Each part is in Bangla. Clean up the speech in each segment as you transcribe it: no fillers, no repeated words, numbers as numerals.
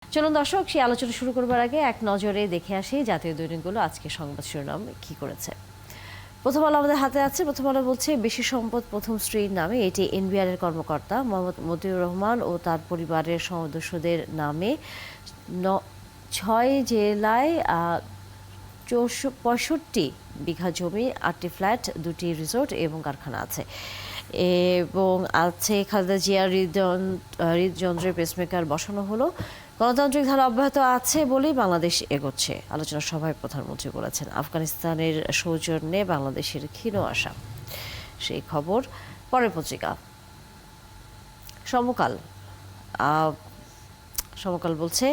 চলুন দর্শক, সেই আলোচনা শুরু করবার আগে এক নজরে দেখে আসি জাতীয় দৈনিকগুলো আজকে সংবাদ শিরোনাম কি করেছে। প্রথম আলো আমাদের হাতে আছে। প্রথম আলো বলছে, বেশি সম্পদ প্রথম স্ত্রীর নামে। এটি এনবিআর এর কর্মকর্তা মোহাম্মদ মতিউর রহমান ও তার পরিবারের সদস্যদের নামে 6 জেলায় 65 বিঘা জমি, 8টি ফ্ল্যাট, 2টি রিসোর্ট এবং কারখানা আছে। এবং আছে খালেদা জিয়ার হৃদযন্ত্রে পেসমেকার বসানো হলো। গণতান্ত্রিক ধারা অব্যাহত আছে বলেই বাংলাদেশ এগোচ্ছে। আলোচনা সভায় প্রধানমন্ত্রী বলেছেন, আফগানিস্তানের সৌজন্যে বাংলাদেশের ক্ষীণ আশা। সেই খবর পরের পত্রিকা। সমকাল বলছে,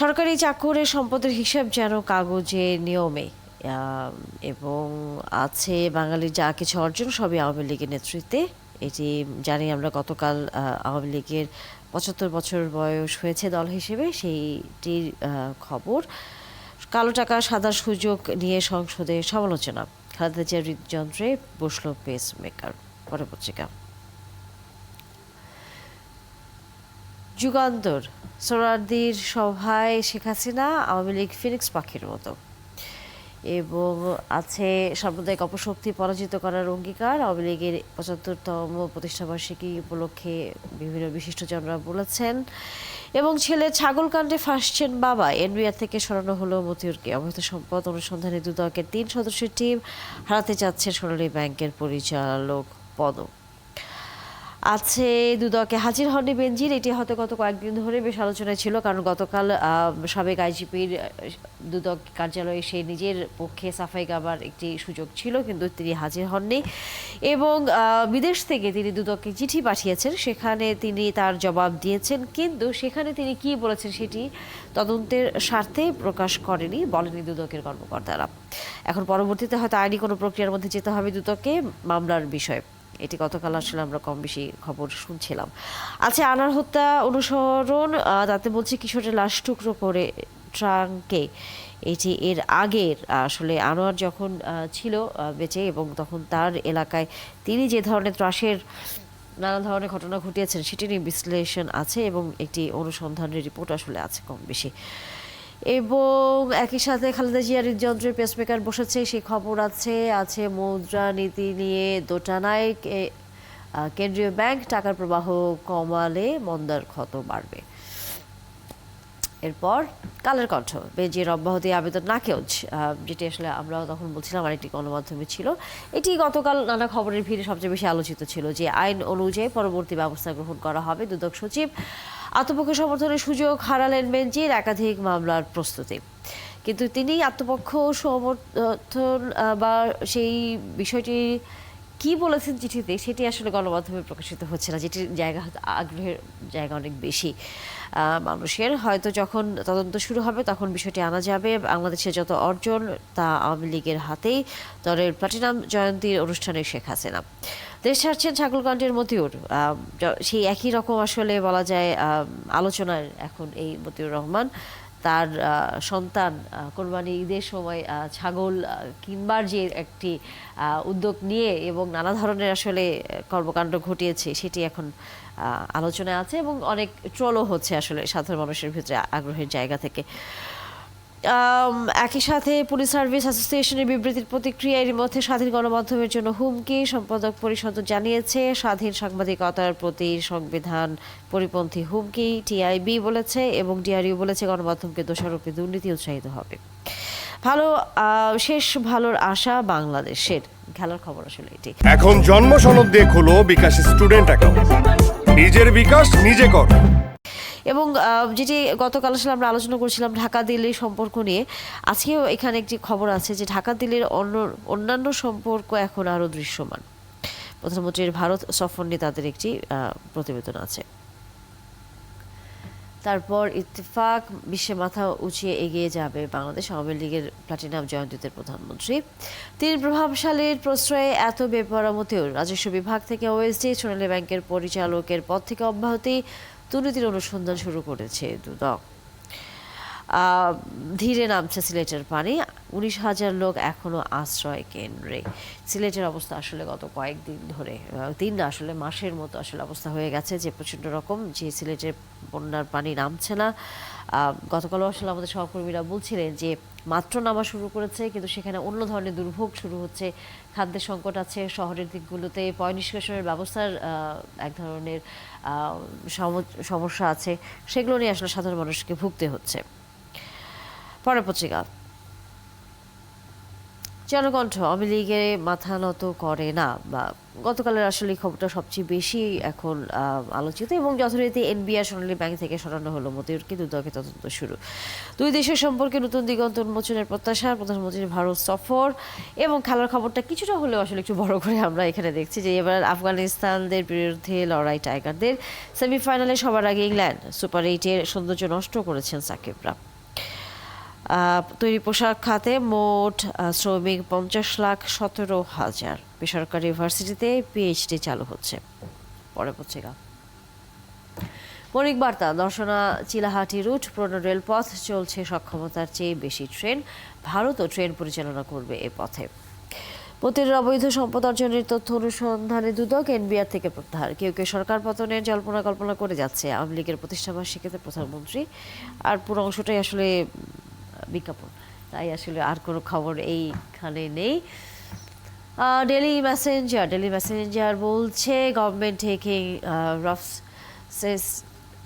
সরকারি চাকরের সম্পদের হিসাব যেন কাগজে নিয়মে। এবং আছে, বাঙালির যা কিছু অর্জন সবই আওয়ামী লীগের নেতৃত্বে। এটি জানি আমরা, গতকাল আওয়ামী লীগের 75 বছর বয়স হয়েছে দল হিসেবে, সেইটির খবর। কালো টাকা সাদা সুযোগ নিয়ে সংসদে সমালোচনা। খালেদা জিয়ার হৃদযন্ত্রে বসল পেস মেকার। পরের পত্রিকা। যুগান্তর, সোহরাওয়ার্দীর সভায় শেখ হাসিনা, আওয়ামী লীগ ফিনিক্স পাখির মতো। এবং আছে, সাম্প্রদায়িক অপশক্তি পরাজিত করার অঙ্গীকার। আওয়ামী লীগের 75তম প্রতিষ্ঠাবার্ষিকী উপলক্ষে বিভিন্ন বিশিষ্টজনরা বলেছেন। এবং ছেলে ছাগল কাণ্ডে ফাঁসছেন বাবা, এনবিআর থেকে সরানো হলো মতিউরকে। অবৈধ সম্পদ অনুসন্ধানে দুদকের 3 সদস্যের টিম হারাতে যাচ্ছে সোনালী ব্যাংকের পরিচালক পদ। আছে, দুদকে হাজির হননি বেনজির। এটি হয়তো গত কয়েকদিন ধরে বেশ আলোচনায় ছিল, কারণ গতকাল সাবেক আইজিপির দুদক কার্যালয়ে সে নিজের পক্ষে সাফাই গাবার একটি সুযোগ ছিল, কিন্তু তিনি হাজির হননি। এবং বিদেশ থেকে তিনি দুদককে চিঠি পাঠিয়েছেন, সেখানে তিনি তার জবাব দিয়েছেন, কিন্তু সেখানে তিনি কি বলেছেন সেটি তদন্তের স্বার্থে প্রকাশ করেনি, বলেনি দুদকের কর্মকর্তারা। এখন পরবর্তীতে হয়তো আইনি কোনো প্রক্রিয়ার মধ্যে যেতে হবে দুদককে মামলার বিষয়ে। এটি গতকাল আসলে আমরা কম বেশি খবর শুনছিলাম। আছে, আনার হত্যা অনুসরণ, তাতে বলছে কিশোরের লাশ টুকরো করে ট্রাঙ্কে। এটি এর আগের, আসলে আনোয়ার যখন ছিল বেঁচে এবং তখন তার এলাকায় তিনি যে ধরনের ত্রাসের নানা ধরনের ঘটনা ঘটিয়েছেন সেটি নিয়ে বিশ্লেষণ আছে এবং একটি অনুসন্ধানের রিপোর্ট আসলে আছে কম বেশি। এবং একই সাথে খালেদা জিয়ার হৃদযন্ত্রে পেসমেকার বসেছে, সেই খবর আছে। আছে, মুদ্রা নীতি নিয়ে দোটানায় কেন্দ্রীয় ব্যাংক, টাকার প্রবাহ কমালে মন্দার ক্ষত বাড়বে। এরপর কালের কণ্ঠ, বেনজির অব্যাহতি আবেদন নাকচ, যেটি আসলে আমরা তখন বলছিলাম আরেকটি গণমাধ্যমে ছিল। এটি গতকাল নানা খবরের ভিড়ে সবচেয়ে বেশি আলোচিত ছিল, যে আইন অনুযায়ী পরবর্তী ব্যবস্থা গ্রহণ করা হবে। দুদক সচিব আত্মপক্ষ সমর্থনের সুযোগ হারালেন বেনজির, একাধিক মামলার প্রস্তুতি। কিন্তু তিনি আত্মপক্ষ সমর্থন বা সেই বিষয়টি কি বলেছেন চিঠিতে, সেটি আসলে গণমাধ্যমে প্রকাশিত হচ্ছে না, যেটির জায়গা হয়তো আগ্রহের জায়গা অনেক বেশি মানুষের। হয়তো যখন তদন্ত শুরু হবে তখন বিষয়টি আনা যাবে। বাংলাদেশের যত অর্জন তা আওয়ামী লীগের হাতেই, দলের প্লাটিনাম জয়ন্তীর অনুষ্ঠানে শেখ হাসিনা। দেশ ছাড়ছেন ছাগলকাণ্ডের মতিউর, সেই একই রকম আসলে বলা যায় আলোচনার এখন এই মতিউর রহমান। তার সন্তান কোরবানি ঈদের সময় ছাগল কিনবার যে একটি উদ্যোগ নিয়ে এবং নানা ধরনের আসলে কর্মকাণ্ড ঘটিয়েছে, সেটি এখন আলোচনায় আছে এবং অনেক ট্রলও হচ্ছে আসলে সাধারণ মানুষের ভিতরে আগ্রহের জায়গা থেকে। একই সাথে পুলিশ সার্ভিস অ্যাসোসিয়েশনের বিবৃতির প্রতিক্রিয়া, এর মধ্যে স্বাধীন গণমাধ্যমের জন্য হুমকি। সম্পাদক পরিষদ জানিয়েছে, স্বাধীন সাংবাদিকতার প্রতি সংবিধান পরিপন্থী হুমকি। টিআইবি বলেছে এবং ডিআরইউ বলেছে, গণমাধ্যমকে দোষারোপে দুর্নীতি উৎসাহিত হবে। শেষ ভালোর আশা বাংলাদেশের। খেলার খবর আসলে এটি। এখন জন্ম সনদ দিয়ে খোলো বিকাশ স্টুডেন্ট অ্যাকাউন্ট, নিজের বিকাশ নিজে কর। এবং যেটি গতকাল আসলে আমরা আলোচনা করছিলাম ঢাকা দিল্লির সম্পর্ক নিয়ে, আজকেও এখানে একটি খবর আছে যে ঢাকা দিল্লির অন্যান্য সম্পর্ক এখন আরও দৃশ্যমান। প্রধানমন্ত্রীর ভারত সফর নিয়ে তাদের একটি প্রতিবেদন আছে। তারপর ইত্তেফাক, বিশ্বে মাথা উঁচিয়ে এগিয়ে যাবে বাংলাদেশ, আওয়ামী লীগের প্লাটিনাম জয়ন্তীতে প্রধানমন্ত্রী। তিনি প্রভাবশালীর প্রশ্রয়ে এত বেপরোয়া মতিউর, রাজস্ব বিভাগ থেকে ওএসডি, সোনালী ব্যাংকের পরিচালকের পদ থেকে অব্যাহতি, দুর্নীতির অনুসন্ধান শুরু করেছে দুদক। ধীরে নামছে সিলেটের পানি। 19,000 লোক এখনো আশ্রয় কেন্দ্রে। সিলেটের অবস্থা আসলে গত কয়েকদিন ধরে, দিন না আসলে মাসের মতো আসলে অবস্থা হয়ে গেছে, যে প্রচণ্ড রকম যে সিলেটের বন্যার পানি নামছে না। গতকালও আসলে আমাদের সহকর্মীরা বলছিলেন যে মাত্র নামা শুরু করেছে, কিন্তু সেখানে অন্য ধরনের দুর্ভোগ শুরু হচ্ছে। খাদ্যের সংকট আছে শহরের দিকগুলোতে, পয় নিষ্কাশনের ব্যবস্থার এক ধরনের সমস্যা আছে, সেগুলো নিয়ে আসলে সাধারণ মানুষকে ভুগতে হচ্ছে। পরের পত্রিকা জনকণ্ঠ, আওয়ামী লীগে মাথা নত করে না, বা গতকালের আসলে এই খবরটা সবচেয়ে বেশি এখন আলোচিত। এবং যথারীতি এনবিআর সোনালী ব্যাংক থেকে সরানো হলো মতিউরকে, দুদকে তদন্ত শুরু। দুই দেশের সম্পর্কে নতুন দিগন্ত উন্মোচনের প্রত্যাশা, প্রধানমন্ত্রীর ভারত সফর। এবং খেলার খবরটা কিছুটা হলেও আসলে একটু বড় করে আমরা এখানে দেখছি যে এবার আফগানিস্তানদের বিরুদ্ধে লড়াই টাইগারদের। সেমিফাইনালে সবার আগে ইংল্যান্ড, সুপার 8-এর সৌন্দর্য নষ্ট করেছেন সাকিবরা। তৈরি পোশাক খাতে মোট শ্রমিক 50,17,000। বেসরকারি ইউনিভার্সিটিতে পিএইচডি চালু হচ্ছে। পরের পত্রিকা মৌলিক বার্তা, দর্শনা চিলাহাটি রুট পুরনো রেলপথ, চলছে সক্ষমতার চেয়ে বেশি ট্রেন। ভারতও ট্রেন পরিচালনা করবে এ পথে। মতিউরের অবৈধ সম্পদ অর্জনের তথ্য অনুসন্ধানে দুদক, এনবিআর থেকে প্রত্যাহার। কেউ কেউ সরকার পতনের জল্পনা কল্পনা করে যাচ্ছে। আওয়ামী লীগের প্রতিষ্ঠাবার্ষিকীতে প্রধানমন্ত্রী, আর পুরো অংশটাই আসলে বিজ্ঞাপন, তাই আসলে আর কোনো খবর এইখানে নেই। ডেলি মেসেঞ্জার বলছে government taking rough steps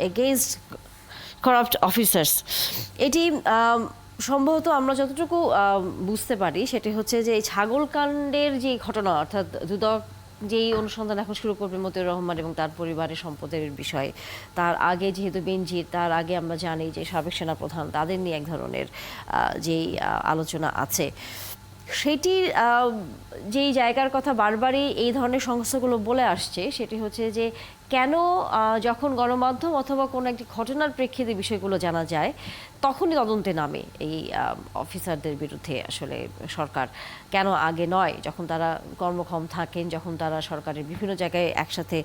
against corrupt officers. এটি সম্ভবত আমরা যতটুকু বুঝতে পারি সেটি হচ্ছে যে এই ছাগলকাণ্ডের যে ঘটনা, অর্থাৎ দুদক যেই অনুসন্ধান এখন শুরু করবে মতিউর রহমান এবং তার পরিবারের সম্পদের বিষয়ে, তার আগে যেহেতু বেনজির, তার আগে আমরা জানি যে সাবেক সেনাপ্রধান, তাদের নিয়ে এক ধরনের যেই আলোচনা আছে, সেটির যেই জায়গার কথা বারবারই এই ধরনের সংস্থাগুলো বলে আসছে, সেটি হচ্ছে যে কেন যখন গণমাধ্যম অথবা কোনো একটি ঘটনার প্রেক্ষিতে বিষয়গুলো জানা যায় তখনই তদন্তে নামে এই অফিসারদের বিরুদ্ধে আসলে সরকার, কেন আগে নয়, যখন তারা কর্মক্ষম থাকেন, যখন তারা সরকারের বিভিন্ন জায়গায় একসাথে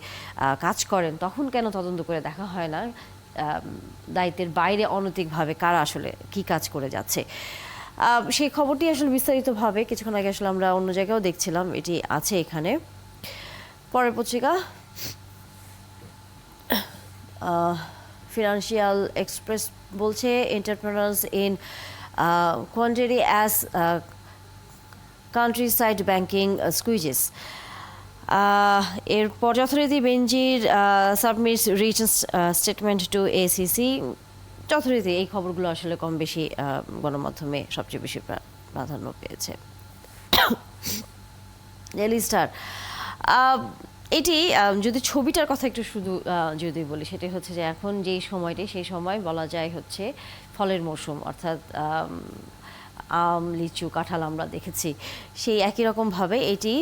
কাজ করেন, তখন কেন তদন্ত করে দেখা হয় না দায়িত্বের বাইরে অনৈতিকভাবে কারা আসলে কি কাজ করে যাচ্ছে। সেই খবরটি আসলে বিস্তারিতভাবে কিছুক্ষণ আগে আসলে আমরা অন্য জায়গায়ও দেখছিলাম, এটি আছে এখানে। পরের পত্রিকা ফিনান্সিয়াল এক্সপ্রেস বলছে entrepreneurs in quandary as country side banking squeezes. এরপর যথারীতি Benazir submits written statement to ACC. যথারীতি এই খবরগুলো আসলে কম বেশি গণমাধ্যমে সবচেয়ে বেশি প্রাধান্য পেয়েছে। ডেইলি স্টার, এটি যদি ছবিটার কথা একটু শুধু যদি বলি, সেটি হচ্ছে যে এখন যেই সময়টি, সেই সময় বলা যায় হচ্ছে ফলের মৌসুম, অর্থাৎ আম, লিচু, কাঁঠাল আমরা দেখেছি, সেই একই রকমভাবে এটি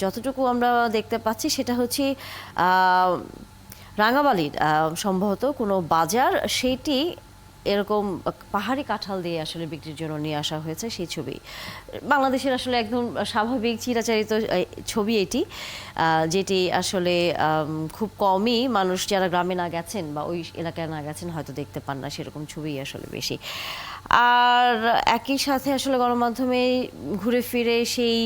যতটুকু আমরা দেখতে পাচ্ছি সেটা হচ্ছে রাঙামালির সম্ভবত কোনো বাজার, সেইটি এরকম পাহাড়ি কাঁঠাল দিয়ে আসলে বিক্রির জন্য নিয়ে আসা হয়েছে সেই ছবি। বাংলাদেশের আসলে একদম স্বাভাবিক চিরাচরিত ছবি এটি, যেটি আসলে খুব কমই মানুষ যারা গ্রামে না গেছেন বা ওই এলাকায় না গেছেন হয়তো দেখতে পান না, সেরকম ছবি আসলে বেশি। আর একই সাথে আসলে গণমাধ্যমে ঘুরে ফিরে সেই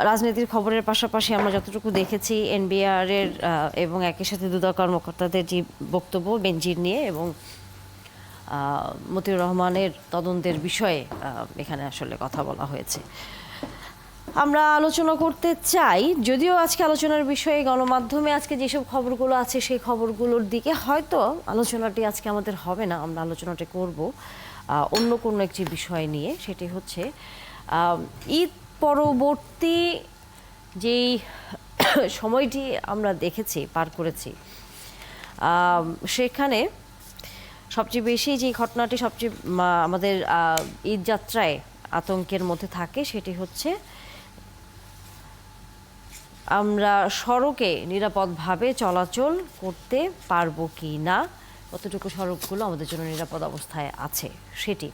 রাজনীতির খবরের পাশাপাশি আমরা যতটুকু দেখেছি এনবিআরের এবং একই সাথে দুদক কর্মকর্তাদের যে বক্তব্য বেনজির নিয়ে এবং মতিউর রহমানের তদন্তের বিষয়ে এখানে আসলে কথা বলা হয়েছে। আমরা আলোচনা করতে চাই, যদিও আজকে আলোচনার বিষয়ে গণমাধ্যমে আজকে যেসব খবরগুলো আছে সেই খবরগুলোর দিকে হয়তো আলোচনাটি আজকে আমাদের হবে না, আমরা আলোচনাটি করব অন্য কোনো একটি বিষয় নিয়ে। সেটি হচ্ছে ঈদ পরবর্তী যেই সময়টি আমরা দেখেছি, পার করেছি, সেখানে সবচেয়ে বেশি যে ঘটনাটি সবচেয়ে আমাদের ঈদ যাত্রায় আতঙ্কের মধ্যে থাকে সেটি হচ্ছে আমরা সড়কে নিরাপদভাবে চলাচল করতে পারবো কি না, কতটুকু সড়কগুলো আমাদের জন্য নিরাপদ অবস্থায় আছে সেটি।